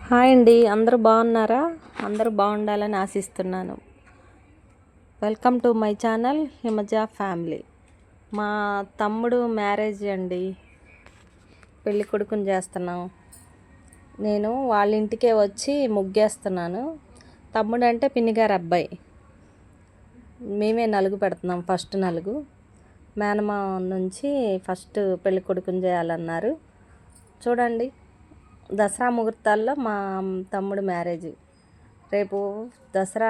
Hi అండి, అందరూ బాగున్నారా? అందరూ బాగుండాలని ఆశిస్తున్నాను. Welcome to my channel Himaja family. మా తమ్ముడు మ్యారేజ్ అండి, పెళ్ళి కొడుకుని చేస్తున్నాం. నేను వాళ్ళ ఇంటికే వచ్చి ముగ్గేస్తున్నాను. తమ్ముడు అంటే పిన్నిగారు అబ్బాయి. మేమే నలుగు పెడుతున్నాం, ఫస్ట్ నలుగు. మేనమా నుంచి ఫస్ట్ పెళ్ళి కొడుకుని చేయాలన్నారు. చూడండి, దసరా ముహూర్తాల్లో మా తమ్ముడు మ్యారేజ్ రేపు. దసరా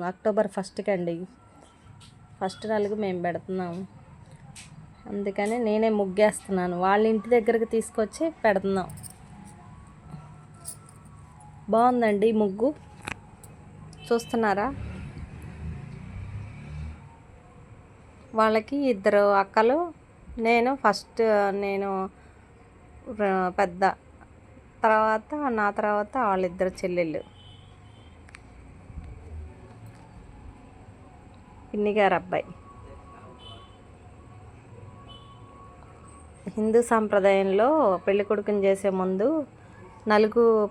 అక్టోబర్ 1కి అండి. ఫస్ట్ నలుగు మేము పెడుతున్నాము. అందుకని నేనే ముగ్గేస్తున్నాను. వాళ్ళ ఇంటి దగ్గరికి తీసుకొచ్చి పెడుతున్నాం. బాగుందండి ముగ్గు, చూస్తున్నారా? వాళ్ళకి 2 అక్కలు, నేను పెద్ద, నా తర్వాత వాళ్ళిద్దరు చెల్లెళ్ళు. పిన్నిగారు అబ్బాయి. హిందూ సాంప్రదాయంలో పెళ్లి కొడుకుని చేసే ముందు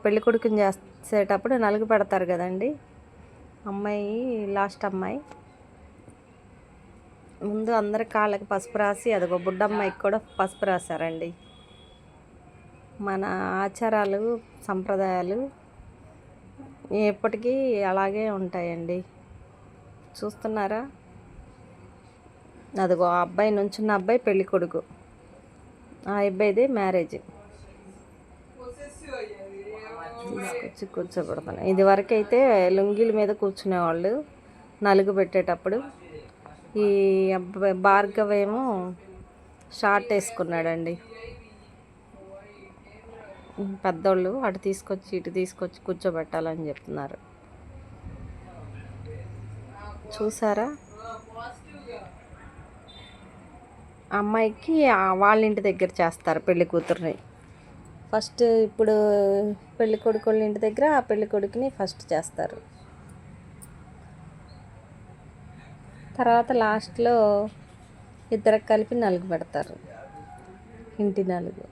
పెళ్లి కొడుకుని చేసేటప్పుడు నలుగు పెడతారు కదండి. అమ్మాయి లాస్ట్ అమ్మాయి ముందు అందరి కాళ్ళకి పసుపు రాసి, అదిగో బుడ్డమ్మాయికి కూడా పసుపు రాశారండి. మన ఆచారాలు సంప్రదాయాలు ఎప్పటికీ అలాగే ఉంటాయండి. చూస్తున్నారా? అదిగో ఆ అబ్బాయి నుంచున్న అబ్బాయి పెళ్ళి కొడుకు, ఆ అబ్బాయిది మ్యారేజ్. తీసుకొచ్చి కూర్చోబెడతాను. ఇది వరకు అయితే లుంగీల మీద కూర్చునేవాళ్ళు నలుగు పెట్టేటప్పుడు. ఈ అబ్బాయి భార్గవ్ ఏమో షార్ట్ వేసుకున్నాడండి. పెద్దోళ్ళు ఇటు తీసుకొచ్చి కూర్చోబెట్టాలని చెప్తున్నారు. చూసారా? అమ్మాయికి వాళ్ళ ఇంటి దగ్గర చేస్తారు పెళ్లి కూతుర్ని ఫస్ట్. ఇప్పుడు పెళ్లి కొడుకు వాళ్ళ ఇంటి దగ్గర ఆ పెళ్లి కొడుకుని ఫస్ట్ చేస్తారు. తర్వాత లాస్ట్లో ఇద్దరికి కలిపి నలుగు పెడతారు, ఇంటి నలుగు.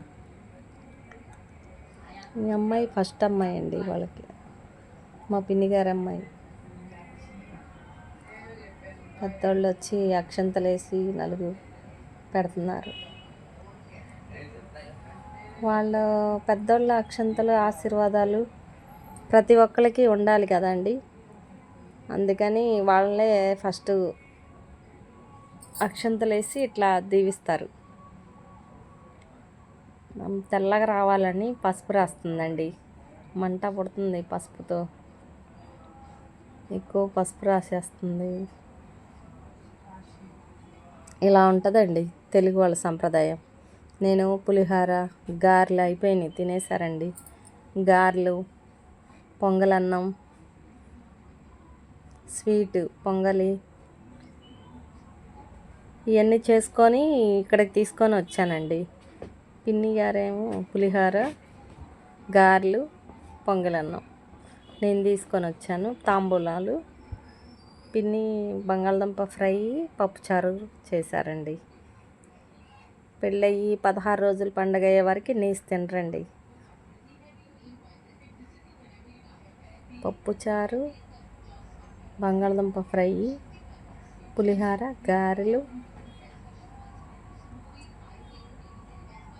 ఈ అమ్మాయి ఫస్ట్ అమ్మాయి అండి వాళ్ళకి, మా పిన్నిగారి అమ్మాయి. పెద్దోళ్ళు వచ్చి అక్షంతలు వేసి నలుగు పెడుతున్నారు. వాళ్ళ పెద్దోళ్ళ అక్షంతలు ఆశీర్వాదాలు ప్రతి ఒక్కరికి ఉండాలి కదండి. అందుకని వాళ్ళే ఫస్ట్ అక్షంతలు వేసి ఇట్లా దీవిస్తారు. తెల్లగా రావాలని పసుపు రాస్తుందండి. మంట పుడుతుంది పసుపుతో, ఎక్కువ పసుపు రాసేస్తుంది. ఇలా ఉంటుందండి తెలుగు వాళ్ళ సంప్రదాయం. నేను పులిహోర, గారెలు అయిపోయినాయి, తినేసారండి. గారెలు, పొంగలన్నం, స్వీటు పొంగలి ఇవన్నీ చేసుకొని ఇక్కడికి తీసుకొని వచ్చానండి. పిన్ని గారేమో పులిహోర, గారెలు, పొంగలన్నం నేను తీసుకొని వచ్చాను. తాంబూలాలు, పిన్ని బంగాళదుంప ఫ్రై, పప్పుచారు చేశారండి. పెళ్ళయి 16 రోజులు పండగ అయ్యే వరకు నీసు తినరండి. పప్పుచారు, బంగాళదుంప ఫ్రై, పులిహోర, గారెలు,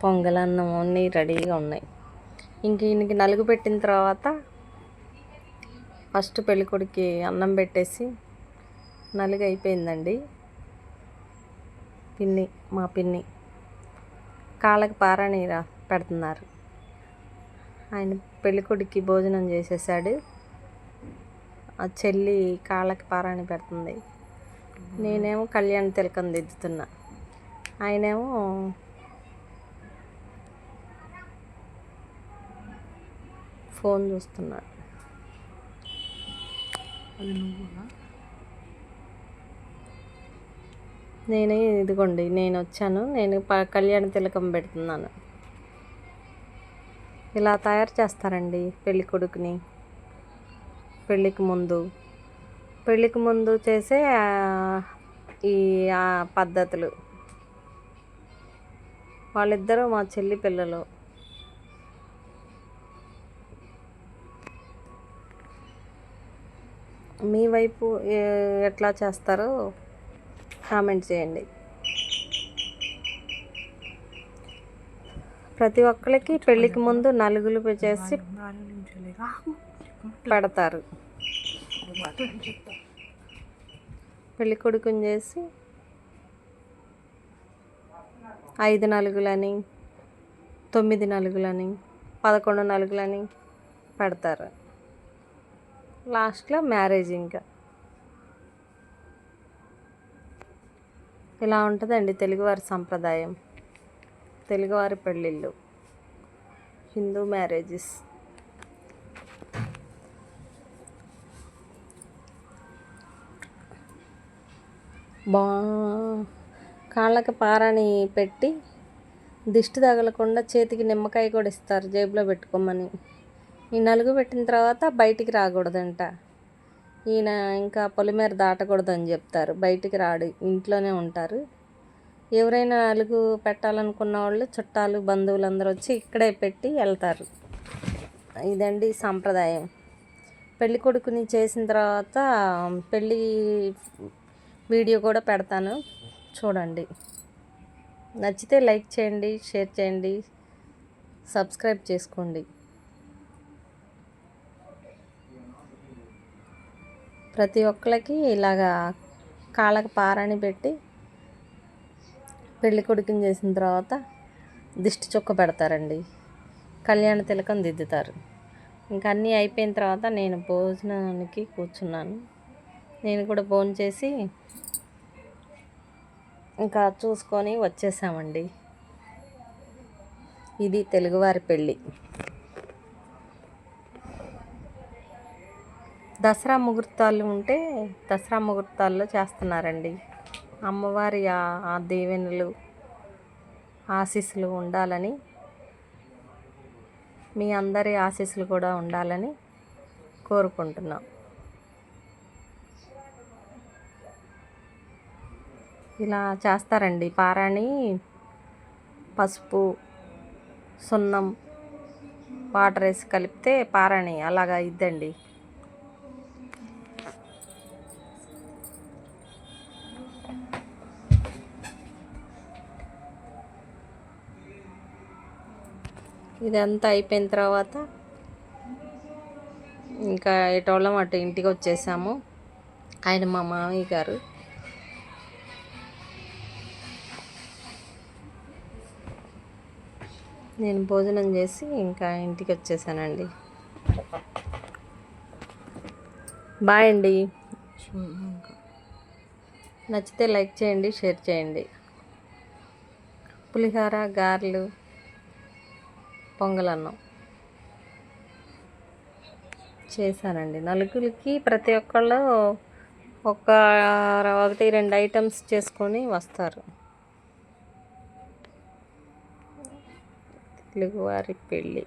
పొంగలన్నం అన్నీ రెడీగా ఉన్నాయి. ఈయనకి నలుగు పెట్టిన తర్వాత ఫస్ట్ పెళ్ళికొడుకి అన్నం పెట్టేసి నలుగు అయిపోయిందండి. మా పిన్ని కాళ్ళకి పారాణి పెడుతున్నారు. ఆయన పెళ్ళికొడుకి భోజనం చేసేసాడు. ఆ చెల్లి కాళ్ళకి పారాణి పెడుతుంది. నేనేమో కళ్యాణ తిలకం దిద్దుతున్నా. ఆయనేమో ఫోన్ చూస్తున్నాడు. ఇదిగోండి నేను వచ్చాను, నేను కళ్యాణ తిలకం పెడుతున్నాను. ఇలా తయారు చేస్తారండి పెళ్ళి కొడుకుని. పెళ్ళికి ముందు చేసే ఈ పద్ధతులు. వాళ్ళిద్దరూ మా చెల్లి పిల్లలు. మీ వైపు ఎట్లా చేస్తారో కామెంట్ చేయండి. ప్రతి ఒక్కరికి పెళ్ళికి ముందు నలుగులు చేసి పెడతారు. పెళ్ళి కొడుకుని చేసి 5 నలుగులని, 9 నలుగులని, 11 నలుగులని పెడతారు. లాస్ట్లో మ్యారేజ్. ఇంకా ఇలా ఉంటుందండి తెలుగువారి సంప్రదాయం, తెలుగువారి పెళ్ళిళ్ళు, హిందూ మ్యారేజెస్. కాళ్ళకి పారాని పెట్టి దిష్టి తగలకుండా చేతికి నిమ్మకాయ కూడా ఇస్తారు జేబులో పెట్టుకోమని. ఈ నలుగు పెట్టిన తర్వాత బయటికి రాకూడదంట. ఈయన ఇంకా పొలిమేర దాటకూడదని చెప్తారు. బయటికి రాడు, ఇంట్లోనే ఉంటారు. ఎవరైనా నలుగు పెట్టాలనుకున్న వాళ్ళు చుట్టాలు బంధువులు అందరూ వచ్చి ఇక్కడే పెట్టి వెళ్తారు. ఇదండి సాంప్రదాయం. పెళ్ళి కొడుకుని చేసిన తర్వాత పెళ్ళి వీడియో కూడా పెడతాను, చూడండి. నచ్చితే లైక్ చేయండి, షేర్ చేయండి, సబ్స్క్రైబ్ చేసుకోండి. ప్రతి ఒక్కరికి ఇలాగా కాళ్ళకి పారాని పెట్టి పెళ్ళి కొడుకుని చేసిన తర్వాత దిష్టి చుక్క పెడతారండి. కళ్యాణ తిలకం దిద్దుతారు. ఇంకా అన్నీ అయిపోయిన తర్వాత నేను భోజనానికి కూర్చున్నాను. నేను కూడా భోజనం చేసి ఇంకా చూసుకొని వచ్చేసామండి. ఇది తెలుగువారి పెళ్ళి. దసరా ముహూర్తాలు ఉంటే దసరా ముహూర్తాల్లో చేస్తున్నారండి. అమ్మవారి ఆ దీవెనలు ఆశీస్సులు ఉండాలని, మీ అందరి ఆశీస్సులు కూడా ఉండాలని కోరుకుంటున్నాం. ఇలా చేస్తారండి. పారాని పసుపు, సున్నం, వాటర్ వేసి కలిపితే పారాని అలాగా ఇద్దండి. ఇదంతా అయిపోయిన తర్వాత ఇంకా ఎటోళ్ళం అటు ఇంటికి వచ్చేసాము. ఆయన మా మామయ్య గారు. నేను భోజనం చేసి ఇంకా ఇంటికి వచ్చేసానండి. బాయ్ అండి. నచ్చితే లైక్ చేయండి, షేర్ చేయండి. పులిహోర, గారెలు, పొంగలన్నం చేశానండి. నలుగురికి ప్రతి ఒక్కళ్ళు 1-2 ఐటమ్స్ చేసుకొని వస్తారు. తెలుగువారి పెళ్ళి.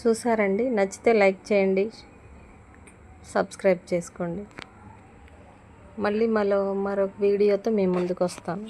చూసారండి. నచ్చితే లైక్ చేయండి, సబ్స్క్రైబ్ చేసుకోండి. మళ్ళీ మరొక వీడియోతో మేము ముందుకు వస్తాను.